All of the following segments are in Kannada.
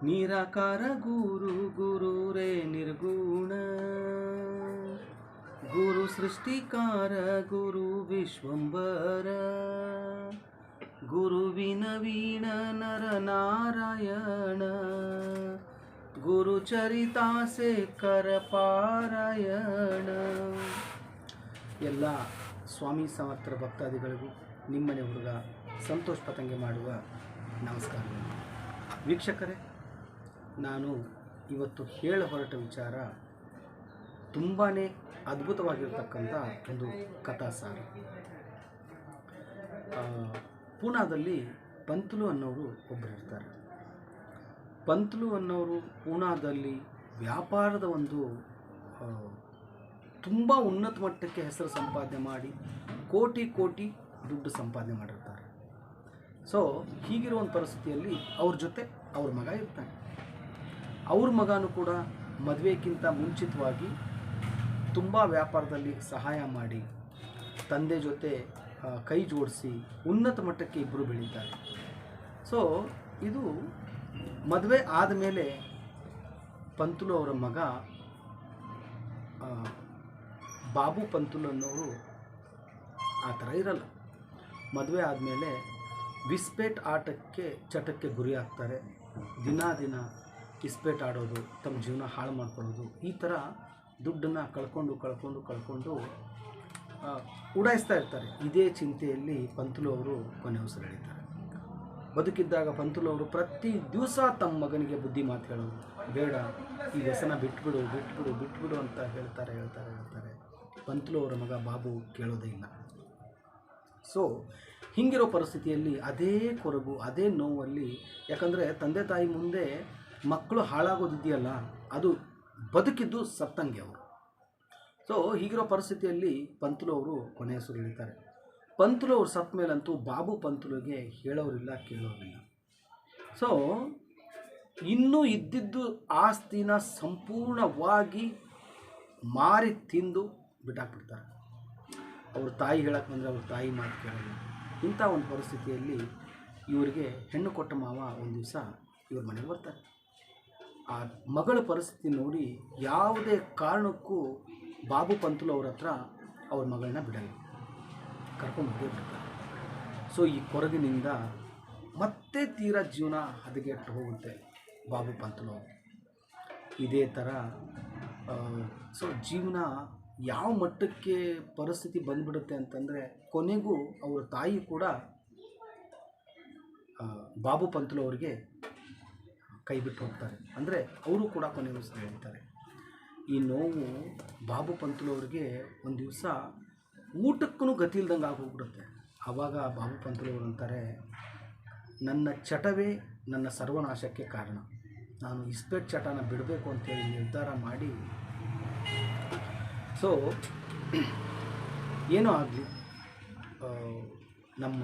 ನಿರಾಕಾರ ಗುರು ಗುರುರೇ ನಿರ್ಗುಣ ಗುರು ಸೃಷ್ಟಿಕಾರ ಗುರು ವಿಶ್ವಂಬರ ಗುರುವಿನ ವೀಣ ನರ ನಾರಾಯಣ ಗುರು ಚರಿತಾಸೆ ಕರ ಪಾರಾಯಣ. ಎಲ್ಲ ಸ್ವಾಮಿ ಸಮರ್ಥ ಭಕ್ತಾದಿಗಳಿಗೂ ನಿಮ್ಮನೆ ಹುಡುಗ ಸಂತೋಷ್ ಪತಂಗೆ ಮಾಡುವ ನಮಸ್ಕಾರಗಳು. ವೀಕ್ಷಕರೇ, ನಾನು ಇವತ್ತು ಹೇಳ ಹೊರಟ ವಿಚಾರ ತುಂಬಾ ಅದ್ಭುತವಾಗಿರ್ತಕ್ಕಂಥ ಒಂದು ಕಥಾಸಾರ. ಪೂನಾದಲ್ಲಿ ಪಂತುಲು ಅನ್ನೋರು ಒಬ್ಬರು ಇರ್ತಾರೆ. ಪಂತುಲು ಅನ್ನೋರು ಪೂನಾದಲ್ಲಿ ವ್ಯಾಪಾರದ ಒಂದು ತುಂಬ ಉನ್ನತ ಮಟ್ಟಕ್ಕೆ ಹೆಸರು ಸಂಪಾದನೆ ಮಾಡಿ ಕೋಟಿ ಕೋಟಿ ದುಡ್ಡು ಸಂಪಾದನೆ ಮಾಡಿರ್ತಾರೆ. ಸೊ ಹೀಗಿರೋ ಒಂದು ಪರಿಸ್ಥಿತಿಯಲ್ಲಿ ಅವ್ರ ಜೊತೆ ಅವ್ರ ಮಗ ಇರ್ತಾನೆ. ಅವ್ರ ಮಗನೂ ಕೂಡ ಮದುವೆಗಿಂತ ಮುಂಚಿತವಾಗಿ ತುಂಬ ವ್ಯಾಪಾರದಲ್ಲಿ ಸಹಾಯ ಮಾಡಿ ತಂದೆ ಜೊತೆ ಕೈ ಜೋಡಿಸಿ ಉನ್ನತ ಮಟ್ಟಕ್ಕೆ ಇಬ್ಬರು ಬೆಳೀತಾರೆ. ಸೊ ಇದು ಮದುವೆ ಆದಮೇಲೆ ಪಂತುಲು ಅವರ ಮಗ ಬಾಬು ಪಂತುಲು ಅನ್ನೋರು ಆ ಥರ ಇರಲ್ಲ. ಮದುವೆ ಆದಮೇಲೆ ವಿಸ್ಪೇಟ್ ಚಟಕ್ಕೆ ಗುರಿ ಆಗ್ತಾರೆ. ದಿನ ಇಸ್ಪೇಟ್ ಆಡೋದು, ತಮ್ಮ ಜೀವನ ಹಾಳು ಮಾಡ್ಕೊಳ್ಳೋದು, ಈ ಥರ ದುಡ್ಡನ್ನು ಕಳ್ಕೊಂಡು ಉಡಾಯಿಸ್ತಾ ಇರ್ತಾರೆ. ಇದೇ ಚಿಂತೆಯಲ್ಲಿ ಪಂತುಲು ಅವರು ಕೊನೆ ಉಸಿರೆಳೀತಾರೆ. ಬದುಕಿದ್ದಾಗ ಪಂತುಲು ಅವರು ಪ್ರತಿ ದಿವಸ ತಮ್ಮ ಮಗನಿಗೆ ಬುದ್ಧಿ ಮಾತು ಹೇಳೋದು, ಬೇಡ ಈ ವ್ಯಸನ ಬಿಟ್ಬಿಡು ಅಂತ ಹೇಳ್ತಾರೆ. ಪಂತುಲು ಅವರ ಮಗ ಬಾಬು ಕೇಳೋದೇ ಇಲ್ಲ. ಸೊ ಹೀಗಿರೋ ಪರಿಸ್ಥಿತಿಯಲ್ಲಿ ಅದೇ ಕೊರಗು, ಅದೇ ನೋವಲ್ಲಿ, ಯಾಕಂದರೆ ತಂದೆ ತಾಯಿ ಮುಂದೆ ಮಕ್ಕಳು ಹಾಳಾಗೋದಿದೆಯಲ್ಲ, ಅದು ಬದುಕಿದ್ದು ಸತ್ತಂಗೆ ಅವರು. ಸೊ ಹೀಗಿರೋ ಪರಿಸ್ಥಿತಿಯಲ್ಲಿ ಪಂತುಲು ಅವರು ಕೊನೆ ಉಸಿರೆಳೀತಾರೆ. ಪಂತುಲು ಅವರು ಸತ್ತ ಮೇಲಂತೂ ಬಾಬು ಪಂತುಲುಗೆ ಹೇಳೋರಿಲ್ಲ, ಕೇಳೋರಿಲ್ಲ. ಸೊ ಇನ್ನೂ ಇದ್ದಿದ್ದು ಆಸ್ತಿನ ಸಂಪೂರ್ಣವಾಗಿ ಮಾರಿ ತಿಂದು ಬಿಟ್ಟಾಕ್ಬಿಡ್ತಾರೆ. ಅವ್ರ ತಾಯಿ ಹೇಳಕ್ಕೆ ಬಂದರೆ ಅವ್ರ ತಾಯಿ ಮಾತು ಕೇಳೋದು. ಇಂಥ ಒಂದು ಪರಿಸ್ಥಿತಿಯಲ್ಲಿ ಇವರಿಗೆ ಹೆಣ್ಣು ಕೊಟ್ಟ ಮಾವ ಒಂದು ದಿವಸ ಇವ್ರ ಮನೆಗೆ ಬರ್ತಾರೆ. ಆ ಮಗಳ ಪರಿಸ್ಥಿತಿ ನೋಡಿ ಯಾವುದೇ ಕಾರಣಕ್ಕೂ ಬಾಬು ಪಂತುಲು ಅವ್ರ ಹತ್ರ ಅವ್ರ ಮಗಳನ್ನ ಬಿಡಲ್ಲ, ಕರ್ಕೊಂಡ್ಬಂದೇ ಬಿಡ್ತಾರೆ. ಸೊ ಈ ಕೊರಗಿನಿಂದ ಮತ್ತೆ ತೀರಾ ಜೀವನ ಹದಗೆಟ್ಟು ಹೋಗುತ್ತೆ ಬಾಬು ಪಂತುಲು ಅವರು. ಇದೇ ಥರ ಸೊ ಜೀವನ ಯಾವ ಮಟ್ಟಕ್ಕೆ ಪರಿಸ್ಥಿತಿ ಬಂದ್ಬಿಡುತ್ತೆ ಅಂತಂದರೆ, ಕೊನೆಗೂ ಅವರ ತಾಯಿ ಕೂಡ ಬಾಬು ಪಂತುಲು ಅವರಿಗೆ ಕೈ ಬಿಟ್ಟು ಹೋಗ್ತಾರೆ. ಅಂದರೆ ಅವರು ಕೂಡ ಕೊನೆ ಉಸಿರು ಹೇಳ್ತಾರೆ. ಈ ನೋವು ಬಾಬು ಪಂತುಲು ಅವರಿಗೆ ಒಂದು ದಿವಸ ಊಟಕ್ಕೂ ಗತಿ ಇಲ್ದಂಗೆ ಆಗೋಗ್ಬಿಡುತ್ತೆ. ಆವಾಗ ಬಾಬು ಪಂತುಲು ಅವರು ಅಂತಾರೆ, ನನ್ನ ಚಟವೇ ನನ್ನ ಸರ್ವನಾಶಕ್ಕೆ ಕಾರಣ. ನಾನು ಇಸ್ಪೇಟ್ ಚಟನ ಬಿಡಬೇಕು ಅಂತೇಳಿ ನಿರ್ಧಾರ ಮಾಡಿ, ಸೊ ಏನೋ ಆಗಲಿ ನಮ್ಮ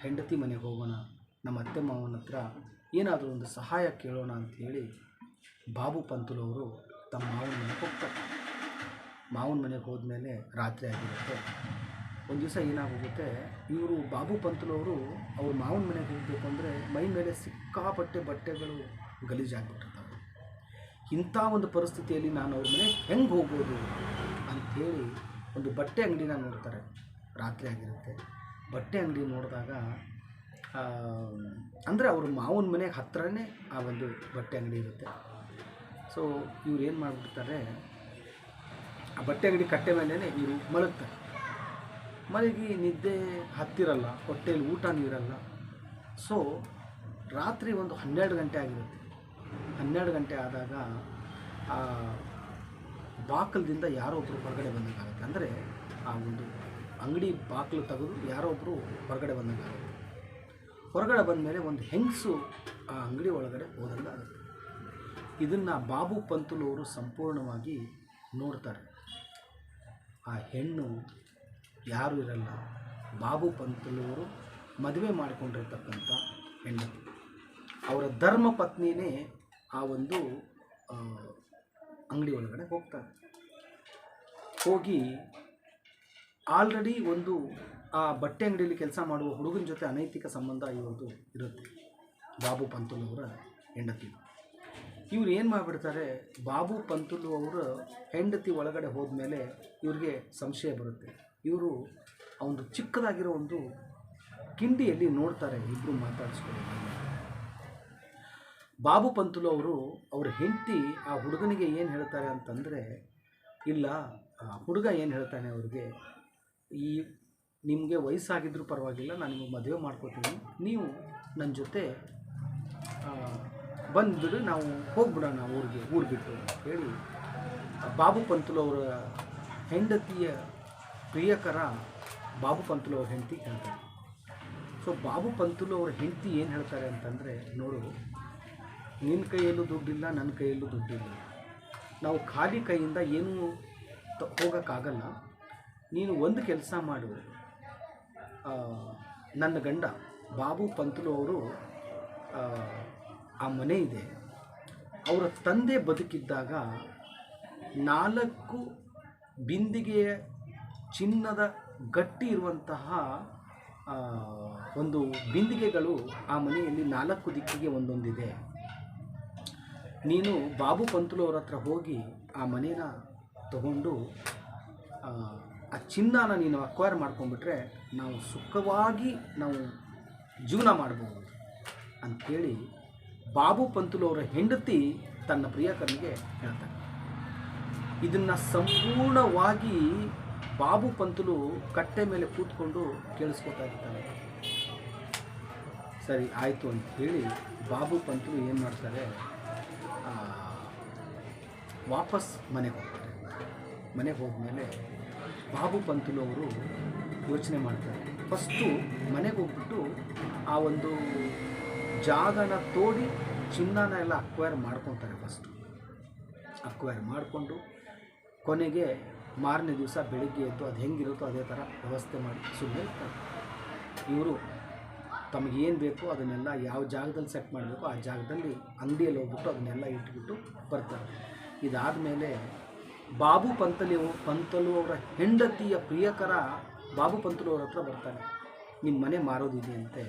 ಹೆಂಡತಿ ಮನೆಗೆ ಹೋಗೋಣ, ನಮ್ಮ ಅತ್ತೆ ಮಾವನ ಹತ್ರ ಏನಾದರೂ ಒಂದು ಸಹಾಯ ಕೇಳೋಣ ಅಂಥೇಳಿ ಬಾಬು ಪಂತುಲು ಅವರು ತಮ್ಮ ಮಾವನ ಮನೆಗೆ ಹೋಗ್ತಾರೆ. ಮಾವನ ಮನೆಗೆ ಹೋದ್ಮೇಲೆ ರಾತ್ರಿ ಆಗಿರುತ್ತೆ. ಒಂದು ದಿವಸ ಏನಾಗೋಗುತ್ತೆ, ಇವರು ಬಾಬು ಪಂತುಲು ಅವರು ಅವ್ರ ಮಾವನ ಮನೆಗೆ ಹೋಗಬೇಕು ಅಂದರೆ ಮೈ ಮೇಲೆ ಸಿಕ್ಕಾಪಟ್ಟೆ ಬಟ್ಟೆಗಳು ಗಲೀಜಾಗಿಬಿಟ್ಟಿರ್ತಾರೆ. ಇಂಥ ಒಂದು ಪರಿಸ್ಥಿತಿಯಲ್ಲಿ ನಾನು ಅವ್ರ ಮನೆಗೆ ಹೆಂಗೆ ಹೋಗ್ಬೋದು ಅಂಥೇಳಿ ಒಂದು ಬಟ್ಟೆ ಅಂಗಡಿನ ನೋಡ್ತಾರೆ. ರಾತ್ರಿ ಆಗಿರುತ್ತೆ. ಬಟ್ಟೆ ಅಂಗಡಿ ನೋಡಿದಾಗ ಅಂದರೆ ಅವ್ರ ಮಾವನ ಮನೆಗೆ ಹತ್ತಿರನೇ ಆ ಒಂದು ಬಟ್ಟೆ ಅಂಗಡಿ ಇರುತ್ತೆ. ಸೊ ಇವ್ರು ಏನು ಮಾಡಿಬಿಡ್ತಾರೆ, ಆ ಬಟ್ಟೆ ಅಂಗಡಿ ಕಟ್ಟೆ ಮೇಲೇ ಇವರು ಮಲಗ್ತಾರೆ. ಮಲಗಿ ನಿದ್ದೆ ಹತ್ತಿರಲ್ಲ, ಹೊಟ್ಟೆಯಲ್ಲಿ ಊಟನೂ ಇರಲ್ಲ. ಸೊ ರಾತ್ರಿ ಒಂದು 12 ಗಂಟೆ ಆಗಿರುತ್ತೆ. 12 ಗಂಟೆ ಆದಾಗ ಆ ಬಾಕಲದಿಂದ ಯಾರೋ ಒಬ್ಬರು ಹೊರಗಡೆ ಬಂದಂಗಾಗುತ್ತೆ. ಅಂದರೆ ಆ ಒಂದು ಅಂಗಡಿ ಬಾಗಿಲು ತೆಗೆದು ಯಾರೋ ಒಬ್ಬರು ಹೊರಗಡೆ ಬಂದಂಗಾಗುತ್ತೆ. ಹೊರಗಡೆ ಬಂದ ಮೇಲೆ ಒಂದು ಹೆಂಗಸು ಆ ಅಂಗಡಿ ಒಳಗಡೆ ಹೋದಂಗಾಗುತ್ತೆ. ಇದನ್ನು ಬಾಬು ಪಂತುಲು ಅವರು ಸಂಪೂರ್ಣವಾಗಿ ನೋಡ್ತಾರೆ. ಆ ಹೆಣ್ಣು ಯಾರೂ ಇರಲ್ಲ, ಬಾಬು ಪಂತುಲು ಅವರು ಮದುವೆ ಮಾಡಿಕೊಂಡಿರ್ತಕ್ಕಂಥ ಹೆಂಡತಿ, ಅವರ ಧರ್ಮ ಪತ್ನಿನೇ ಆ ಒಂದು ಅಂಗಡಿ ಒಳಗಡೆ ಹೋಗ್ತಾರೆ. ಹೋಗಿ ಆಲ್ರೆಡಿ ಒಂದು ಆ ಬಟ್ಟೆ ಅಂಗಡಿಯಲ್ಲಿ ಕೆಲಸ ಮಾಡುವ ಹುಡುಗನ ಜೊತೆ ಅನೈತಿಕ ಸಂಬಂಧ ಇರೋದು ಇರುತ್ತೆ ಬಾಬು ಪಂತುಲು ಅವರ ಹೆಂಡತಿ. ಇವ್ರು ಏನು ಮಾಡಿಬಿಡ್ತಾರೆ, ಬಾಬು ಪಂತುಲು ಅವರು ಹೆಂಡತಿ ಒಳಗಡೆ ಹೋದ್ಮೇಲೆ ಇವ್ರಿಗೆ ಸಂಶಯ ಬರುತ್ತೆ. ಇವರು ಆ ಒಂದು ಚಿಕ್ಕದಾಗಿರೋ ಒಂದು ಕಿಂಡಿಯಲ್ಲಿ ನೋಡ್ತಾರೆ ಇಬ್ಬರು ಮಾತಾಡಿಸ್ಕೊಂಡು. ಬಾಬು ಪಂತುಲು ಅವರು ಅವ್ರ ಹೆಂಡತಿ ಆ ಹುಡುಗನಿಗೆ ಏನು ಹೇಳ್ತಾರೆ ಅಂತಂದರೆ, ಇಲ್ಲ ಹುಡುಗ ಏನು ಹೇಳ್ತಾನೆ ಅವ್ರಿಗೆ, ಈ ನಿಮಗೆ ವಯಸ್ಸಾಗಿದ್ರೂ ಪರವಾಗಿಲ್ಲ, ನಾನು ನಿಮಗೆ ಮದುವೆ ಮಾಡ್ಕೋತೀನಿ, ನೀವು ನನ್ನ ಜೊತೆ ಬಂದುಬಿಡು, ನಾವು ಹೋಗ್ಬಿಡೋಣ ಊರು ಬಿಟ್ಟು ಅಂತ ಹೇಳಿ ಬಾಬು ಪಂತುಲು ಅವರ ಹೆಂಡತಿಯ ಪ್ರಿಯಕರ ಬಾಬು ಪಂತುಲು ಅವ್ರ ಹೆಂಡತಿ ಹೇಳ್ತಾರೆ. ಸೊ ಬಾಬು ಪಂತುಲು ಅವ್ರ ಹೆಂಡತಿ ಏನು ಹೇಳ್ತಾರೆ ಅಂತಂದರೆ, ನೋಡು, ನಿನ್ನ ಕೈಯಲ್ಲೂ ದುಡ್ಡಿಲ್ಲ, ನನ್ನ ಕೈಯಲ್ಲೂ ದುಡ್ಡಿಲ್ಲ, ನಾವು ಖಾಲಿ ಕೈಯಿಂದ ಏನೂ ಹೋಗೋಕ್ಕಾಗಲ್ಲ, ನೀನು ಒಂದು ಕೆಲಸ ಮಾಡು, ನನ್ನ ಗಂಡ ಬಾಬು ಪಂತುಲು ಅವರು ಆ ಮನೆ ಇದೆ, ಅವರ ತಂದೆ ಬದುಕಿದ್ದಾಗ 4 ಬಿಂದಿಗೆಯ ಚಿನ್ನದ ಗಟ್ಟಿ ಇರುವಂತಹ ಒಂದು ಬಿಂದಿಗೆಗಳು ಆ ಮನೆಯಲ್ಲಿ 4 ದಿಕ್ಕಿಗೆ ಒಂದೊಂದಿದೆ. ನೀನು ಬಾಬು ಪಂತುಲು ಅವ್ರ ಹತ್ರ ಹೋಗಿ ಆ ಮನೇನ ತಗೊಂಡು ಆ ಚಿನ್ನನ ನೀನು ಅಕ್ವೈರ್ ಮಾಡ್ಕೊಂಡ್ಬಿಟ್ರೆ ನಾವು ಸುಖವಾಗಿ ನಾವು ಜೀವನ ಮಾಡ್ಬೋದು ಅಂಥೇಳಿ ಬಾಬು ಪಂತುಲು ಅವರ ಹೆಂಡತಿ ತನ್ನ ಪ್ರಿಯಕರನಿಗೆ ಹೇಳ್ತಾರೆ. ಇದನ್ನು ಸಂಪೂರ್ಣವಾಗಿ ಬಾಬು ಪಂತುಲು ಕಟ್ಟೆ ಮೇಲೆ ಕೂತ್ಕೊಂಡು ಕೇಳಿಸ್ಕೊತಾ ಇರ್ತಾನೆ. ಸರಿ ಆಯಿತು ಅಂತ ಹೇಳಿ ಬಾಬು ಪಂತುಲು ಏನು ಮಾಡ್ತಾರೆ, ವಾಪಸ್ ಮನೆಗೆ ಹೋಗ್ತಾರೆ. ಮನೆಗೆ ಹೋದ್ಮೇಲೆ ಬಾಬು ಪಂತುಲು ಅವರು ಯೋಚನೆ ಮಾಡ್ತಾರೆ. ಫಸ್ಟು ಮನೆಗೆ ಹೋಗ್ಬಿಟ್ಟು ಆ ಒಂದು ಜಾಗನ ತೋಡಿ ಚಿನ್ನನ ಎಲ್ಲ ಅಕ್ವೈರ್ ಮಾಡ್ಕೊತಾರೆ. ಫಸ್ಟು ಅಕ್ವೈರ್ ಮಾಡಿಕೊಂಡು ಕೊನೆಗೆ ಮಾರನೇ ದಿವಸ ಬೆಳಿಗ್ಗೆ ಎದ್ದು ಅದು ಹೆಂಗಿರುತ್ತೋ ಅದೇ ಥರ ವ್ಯವಸ್ಥೆ ಮಾಡಿ ಸುಮ್ಮನೆ ಇರ್ತಾರೆ. ಇವರು ತಮಗೇನು ಬೇಕೋ ಅದನ್ನೆಲ್ಲ ಯಾವ ಜಾಗದಲ್ಲಿ ಸೆಟ್ ಮಾಡಬೇಕು ಆ ಜಾಗದಲ್ಲಿ ಅಂಗಡಿಯಲ್ಲಿ ಹೋಗ್ಬಿಟ್ಟು ಅದನ್ನೆಲ್ಲ ಇಟ್ಬಿಟ್ಟು ಬರ್ತಾರೆ. ಇದಾದ ಮೇಲೆ ಬಾಬು ಪಂತುಲು ಅವರ ಹೆಂಡತಿಯ ಪ್ರಿಯಕರ ಬಾಬು ಪಂತುಲು ಅವ್ರ ಹತ್ರ ಬರ್ತಾನೆ. ನಿಮ್ಮ ಮನೆ ಮಾರೋದಿದೆ ಅಂತೆ,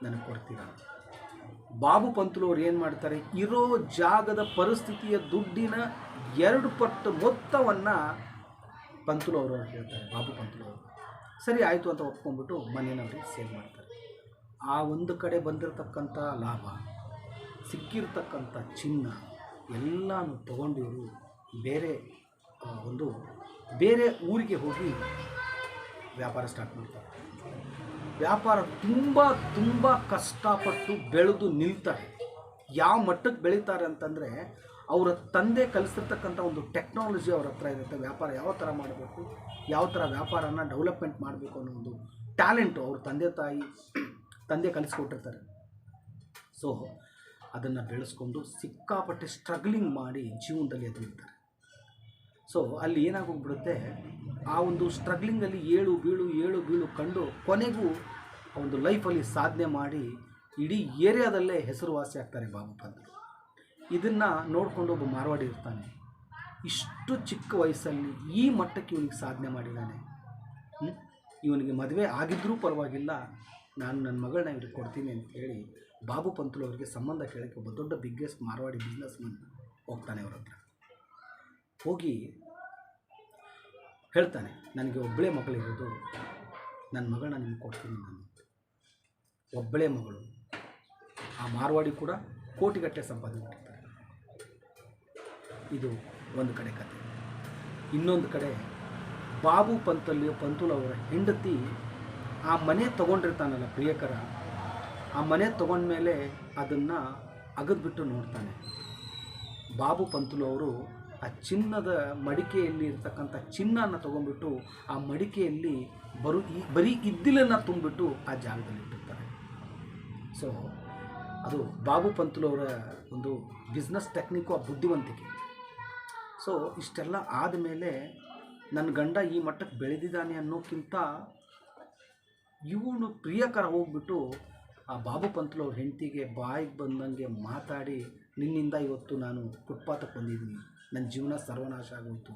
ನನಗೆ ಕೊಡ್ತೀರಾ? ಬಾಬು ಪಂತುಲು ಅವ್ರು ಏನು ಮಾಡ್ತಾರೆ, ಇರೋ ಜಾಗದ ಪರಿಸ್ಥಿತಿಯ ದುಡ್ಡಿನ 2 ಪಟ್ಟು ಮೊತ್ತವನ್ನು ಪಂತುಲು ಅವರು ಹೇಳ್ತಾರೆ. ಬಾಬು ಪಂತುಲು ಅವರು ಸರಿ ಆಯಿತು ಅಂತ ಒಪ್ಕೊಂಡ್ಬಿಟ್ಟು ಮನೆಯವ್ರಿಗೆ ಸೇಲ್ ಮಾಡ್ತಾರೆ. ಆ ಒಂದು ಕಡೆ ಬಂದಿರತಕ್ಕಂಥ ಲಾಭ, ಸಿಕ್ಕಿರ್ತಕ್ಕಂಥ ಚಿನ್ನ ಎಲ್ಲನೂ ತಗೊಂಡು ಇವರು ಬೇರೆ ಊರಿಗೆ ಹೋಗಿ ವ್ಯಾಪಾರ ಸ್ಟಾರ್ಟ್ ಮಾಡ್ತಾರೆ. ವ್ಯಾಪಾರ ತುಂಬ ಕಷ್ಟಪಟ್ಟು ಬೆಳೆದು ನಿಲ್ತಾರೆ. ಯಾವ ಮಟ್ಟಕ್ಕೆ ಬೆಳೀತಾರೆ ಅಂತಂದರೆ, ಅವರ ತಂದೆ ಕಲಿಸಿರ್ತಕ್ಕಂಥ ಒಂದು ಟೆಕ್ನಾಲಜಿ ಅವ್ರ ಹತ್ರ ಇರುತ್ತೆ. ವ್ಯಾಪಾರ ಯಾವ ಥರ ಮಾಡಬೇಕು, ಯಾವ ಥರ ವ್ಯಾಪಾರನ ಡೆವಲಪ್ಮೆಂಟ್ ಮಾಡಬೇಕು ಅನ್ನೋ ಒಂದು ಟ್ಯಾಲೆಂಟು ಅವ್ರ ತಂದೆ ಕಲಿಸ್ಕೊಟ್ಟಿರ್ತಾರೆ. ಸೊ ಅದನ್ನು ಬೆಳೆಸ್ಕೊಂಡು ಸಿಕ್ಕಾಪಟ್ಟೆ ಸ್ಟ್ರಗ್ಲಿಂಗ್ ಮಾಡಿ ಜೀವನದಲ್ಲಿ ಎದುರಿರ್ತಾರೆ. ಸೊ ಅಲ್ಲಿ ಏನಾಗೋಗ್ಬಿಡುತ್ತೆ, ಆ ಒಂದು ಸ್ಟ್ರಗ್ಲಿಂಗಲ್ಲಿ ಏಳು ಬೀಳು ಕಂಡು ಕೊನೆಗೂ ಒಂದು ಲೈಫಲ್ಲಿ ಸಾಧನೆ ಮಾಡಿ ಇಡೀ ಏರಿಯಾದಲ್ಲೇ ಹೆಸರುವಾಸಿ ಆಗ್ತಾರೆ ಬಾಬು ಪಂತುಲು. ಇದನ್ನು ನೋಡಿಕೊಂಡು ಒಬ್ಬ ಮಾರವಾಡಿ ಇರ್ತಾನೆ. ಇಷ್ಟು ಚಿಕ್ಕ ವಯಸ್ಸಲ್ಲಿ ಈ ಮಟ್ಟಕ್ಕೆ ಇವನಿಗೆ ಸಾಧನೆ ಮಾಡಿದ್ದಾನೆ, ಇವನಿಗೆ ಮದುವೆ ಆಗಿದ್ದರೂ ಪರವಾಗಿಲ್ಲ, ನಾನು ನನ್ನ ಮಗಳನ್ನ ಇವ್ರಿಗೆ ಕೊಡ್ತೀನಿ ಅಂತೇಳಿ ಬಾಬು ಪಂತುಲು ಅವರಿಗೆ ಸಂಬಂಧ ಕೇಳೋಕ್ಕೆ ಒಬ್ಬ ದೊಡ್ಡ ಬಿಗ್ಗೆಸ್ಟ್ ಮಾರವಾಡಿ ಬಿಸ್ನೆಸ್ ಮನ್ ಹೋಗ್ತಾನೆ. ಅವ್ರ ಹತ್ರ ಹೋಗಿ ಹೇಳ್ತಾನೆ, ನನಗೆ ಒಬ್ಬಳೇ ಮಗಳಿರೋದು, ನನ್ನ ಮಗಳನ್ನ ನಿಮ್ಗೆ ಕೊಡ್ತೀನಿ. ನಾನು ಒಬ್ಬಳೇ ಮಗಳು. ಆ ಮಾರವಾಡಿ ಕೂಡ ಕೋಟಿಗಟ್ಟಲೆ ಸಂಪಾದನೆ ಮಾಡ್ತಾರೆ. ಇದು ಒಂದು ಕಡೆ ಕತೆ. ಇನ್ನೊಂದು ಕಡೆ ಬಾಬು ಪಂತುಲು ಅವರ ಹೆಂಡತಿ ಆ ಮನೆ ತೊಗೊಂಡಿರ್ತಾನಲ್ಲ ಪ್ರಿಯಕರ, ಆ ಮನೆ ತೊಗೊಂಡ್ಮೇಲೆ ಅದನ್ನು ಅಗದ್ಬಿಟ್ಟು ನೋಡ್ತಾನೆ. ಬಾಬು ಪಂತುಲು ಅವರು ಆ ಚಿನ್ನದ ಮಡಿಕೆಯಲ್ಲಿ ಇರ್ತಕ್ಕಂಥ ಚಿನ್ನನ ತೊಗೊಂಡ್ಬಿಟ್ಟು ಆ ಮಡಿಕೆಯಲ್ಲಿ ಬರೀ ಇದ್ದಿಲನ್ನು ತುಂಬಿಬಿಟ್ಟು ಆ ಜಾಗದಲ್ಲಿ ಇಟ್ಟಿರ್ತಾರೆ. ಸೊ ಅದು ಬಾಬು ಪಂತುಲು ಅವರ ಒಂದು ಬಿಸ್ನೆಸ್ ಟೆಕ್ನಿಕ್ಕು, ಆ ಬುದ್ಧಿವಂತಿಕೆ. ಸೊ ಇಷ್ಟೆಲ್ಲ ಆದಮೇಲೆ ನನ್ನ ಗಂಡ ಈ ಮಟ್ಟಕ್ಕೆ ಬೆಳೆದಿದ್ದಾನೆ ಅನ್ನೋಕ್ಕಿಂತ ಇವನು ಪ್ರಿಯಕರ ಹೋಗ್ಬಿಟ್ಟು ಆ ಬಾಬು ಪಂತುಲು ಅವ್ರ ಹೆಂಡತಿಗೆ ಬಾಯಿಗೆ ಬಂದಂಗೆ ಮಾತಾಡಿ, ನಿನ್ನಿಂದ ಇವತ್ತು ನಾನು ಫುಟ್ಪಾತಕ್ಕೆ ಬಂದಿದ್ದೀನಿ, ನನ್ನ ಜೀವನ ಸರ್ವನಾಶ ಆಗೋಯಿತು,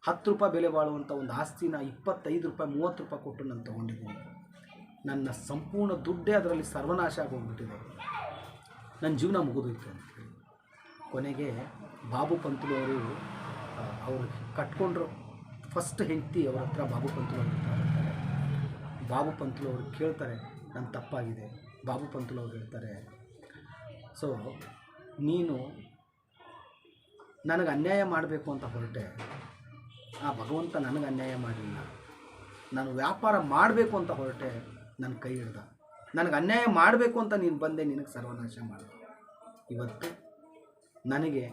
10 ರೂಪಾಯಿ ಬೆಲೆ ಬಾಳುವಂಥ ಒಂದು ಆಸ್ತಿನ 25 ರೂಪಾಯಿ 30 ರೂಪಾಯಿ ಕೊಟ್ಟು ನಾನು ತೊಗೊಂಡಿದ್ದೀನಿ, ನನ್ನ ಸಂಪೂರ್ಣ ದುಡ್ಡೇ ಅದರಲ್ಲಿ ಸರ್ವನಾಶ ಆಗೋಗ್ಬಿಟ್ಟಿದೆ, ನನ್ನ ಜೀವನ ಮುಗಿದೋಯ್ತು ಅಂತೇಳಿ ಕೊನೆಗೆ ಬಾಬು ಪಂತುಲು ಅವರು ಕಟ್ಕೊಂಡ್ರು ಫಸ್ಟ್ ಹೆಂಡತಿ ಅವ್ರ ಹತ್ರ ಬಾಬು ಪಂತುಲು ಅವರು ಬರ್ತಾರೆ. ಬಾಬು ಪಂತುಲು ಅವರು ಕೇಳ್ತಾರೆ, ನನ್ನ ತಪ್ಪಾಗಿದೆ. ಬಾಬು ಪಂತುಲು ಅವರು ಹೇಳ್ತಾರೆ, ಸೊ ನೀನು ನನಗೆ ಅನ್ಯಾಯ ಮಾಡಬೇಕು ಅಂತ ಹೊರಟೆ, ಆ ಭಗವಂತ ನನಗೆ ಅನ್ಯಾಯ ಮಾಡಲಿಲ್ಲ. ನಾನು ವ್ಯಾಪಾರ ಮಾಡಬೇಕು ಅಂತ ಹೊರಟೆ, ನನ್ನ ಕೈ ಹಿಡ್ದ. ನನಗೆ ಅನ್ಯಾಯ ಮಾಡಬೇಕು ಅಂತ ನೀನು ಬಂದೆ, ನಿನಗೆ ಸರ್ವನಾಶ ಮಾಡಿದ. ಇವತ್ತು ನನಗೆ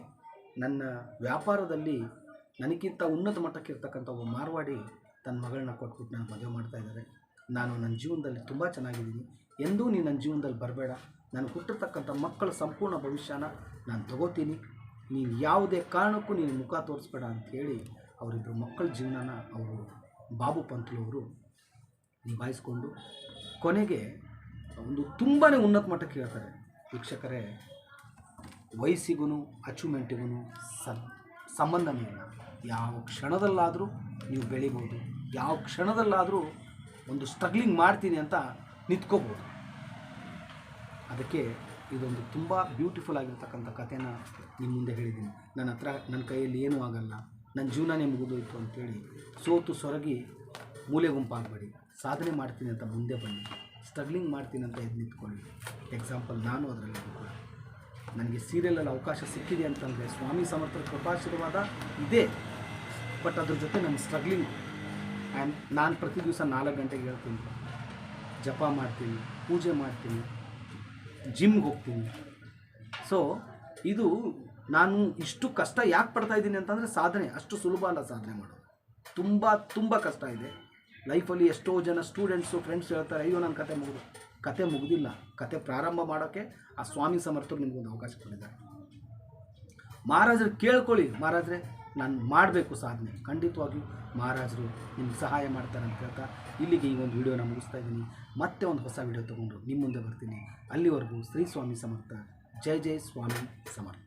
ನನ್ನ ವ್ಯಾಪಾರದಲ್ಲಿ ನನಗಿಂತ ಉನ್ನತ ಮಟ್ಟಕ್ಕೆ ಇರ್ತಕ್ಕಂಥ ಒಬ್ಬ ಮಾರ್ವಾಡಿ ತನ್ನ ಮಗಳನ್ನ ಕೊಟ್ಬಿಟ್ಟು ನಾನು ಮದುವೆ ಮಾಡ್ತಾಯಿದ್ದಾರೆ. ನಾನು ನನ್ನ ಜೀವನದಲ್ಲಿ ತುಂಬ ಚೆನ್ನಾಗಿದ್ದೀನಿ. ಎಂದೂ ನೀನು ನನ್ನ ಜೀವನದಲ್ಲಿ ಬರಬೇಡ. ನನಗೆ ಹುಟ್ಟಿರ್ತಕ್ಕಂಥ ಮಕ್ಕಳ ಸಂಪೂರ್ಣ ಭವಿಷ್ಯನ ನಾನು ತಗೋತೀನಿ. ನೀನು ಯಾವುದೇ ಕಾರಣಕ್ಕೂ ನೀನು ಮುಖ ತೋರಿಸ್ಬೇಡ ಅಂಥೇಳಿ ಅವರಿಬ್ಬರು ಮಕ್ಕಳ ಜೀವನನ ಅವರು ಬಾಬು ಪಂತುಲು ಅವರು ನಿಭಾಯಿಸ್ಕೊಂಡು ಕೊನೆಗೆ ಒಂದು ತುಂಬಾ ಉನ್ನತ ಮಟ್ಟಕ್ಕೆ ಹೇಳ್ತಾರೆ. ವೀಕ್ಷಕರೇ, ವಯಸ್ಸಿಗೂ ಅಚೀವ್ಮೆಂಟಿಗೂ ಸಂಬಂಧನೇ ಇಲ್ಲ. ಯಾವ ಕ್ಷಣದಲ್ಲಾದರೂ ನೀವು ಬೆಳಿಬೋದು, ಯಾವ ಕ್ಷಣದಲ್ಲಾದರೂ ಒಂದು ಸ್ಟ್ರಗ್ಲಿಂಗ್ ಮಾಡ್ತೀನಿ ಅಂತ ನಿಂತ್ಕೋಬೋದು. ಅದಕ್ಕೆ ಇದೊಂದು ತುಂಬ ಬ್ಯೂಟಿಫುಲ್ ಆಗಿರ್ತಕ್ಕಂಥ ಕಥೆನ ನಿಮ್ಮ ಮುಂದೆ ಹೇಳಿದ್ದೀನಿ. ನನ್ನ ಕೈಯಲ್ಲಿ ಏನೂ ಆಗಲ್ಲ, ನನ್ನ ಜೀವನನೇ ಮುಗಿದೋಯ್ತು ಅಂಥೇಳಿ ಸೋತು ಸೊರಗಿ ಮೂಲೆ ಗುಂಪಾಗಬೇಡಿ. ಸಾಧನೆ ಮಾಡ್ತೀನಿ ಅಂತ ಮುಂದೆ ಬನ್ನಿ, ಸ್ಟ್ರಗ್ಲಿಂಗ್ ಮಾಡ್ತೀನಿ ಅಂತ ಎದ್ದು ನಿಂತ್ಕೊಳ್ಳಿ. ಎಕ್ಸಾಂಪಲ್ ನಾನು ಅದರಲ್ಲಿ ಕೂಡ ನನಗೆ ಸೀರಿಯಲಲ್ಲಿ ಅವಕಾಶ ಸಿಕ್ಕಿದೆ ಅಂತಂದರೆ ಸ್ವಾಮಿ ಸಮರ್ಥರ ಕೃಪಾಶೀರ್ವಾದ ಇದೆ. ಬಟ್ ಅದ್ರ ಜೊತೆ ನನ್ನ ಸ್ಟ್ರಗ್ಲಿಂಗ್ ಆ್ಯಂಡ್ ನಾನು ಪ್ರತಿ ದಿವಸ 4 ಗಂಟೆಗೆ ಹೇಳ್ತೀನಿ, ಜಪ ಮಾಡ್ತೀನಿ, ಪೂಜೆ ಮಾಡ್ತೀನಿ, ಜಿಮ್ಗೆ ಹೋಗ್ತೀನಿ. ಸೊ ಇದು ನಾನು ಇಷ್ಟು ಕಷ್ಟ ಯಾಕೆ ಪಡ್ತಾಯಿದ್ದೀನಿ ಅಂತಂದರೆ ಸಾಧನೆ ಅಷ್ಟು ಸುಲಭ ಅಲ್ಲ. ಸಾಧನೆ ಮಾಡೋದು ತುಂಬ ಕಷ್ಟ ಇದೆ ಲೈಫಲ್ಲಿ. ಎಷ್ಟೋ ಜನ ಸ್ಟೂಡೆಂಟ್ಸು ಫ್ರೆಂಡ್ಸ್ ಹೇಳ್ತಾರೆ, ಅಯ್ಯೋ ನನ್ನ ಕತೆ ಮುಗಿದಿಲ್ಲ. ಕತೆ ಪ್ರಾರಂಭ ಮಾಡೋಕ್ಕೆ ಆ ಸ್ವಾಮಿ ಸಮರ್ಥರು ನಿಮಗೊಂದು ಅವಕಾಶ ಕೊಟ್ಟಿದ್ದಾರೆ. ಮಹಾರಾಜರು ಕೇಳ್ಕೊಳ್ಳಿ, ಮಹಾರಾಜರೇ ನಾನು ಮಾಡಬೇಕು ಸಾಧನೆ. ಖಂಡಿತವಾಗಿಯೂ ಮಹಾರಾಜರು ನಿಮ್ಗೆ ಸಹಾಯ ಮಾಡ್ತಾರೆ ಅಂತ ಹೇಳ್ತಾ ಇಲ್ಲಿಗೆ ಈ ಒಂದು ವಿಡಿಯೋನ ಮುಗಿಸ್ತಾ ಇದ್ದೀನಿ. ಮತ್ತೆ ಒಂದು ಹೊಸ ವಿಡಿಯೋ ತೊಗೊಂಡು ನಿಮ್ಮ ಮುಂದೆ ಬರ್ತೀನಿ. ಅಲ್ಲಿವರೆಗೂ ಶ್ರೀ ಸ್ವಾಮಿ ಸಮರ್ಥ. ಜೈ ಜೈ ಸ್ವಾಮಿ ಸಮರ್ಥ.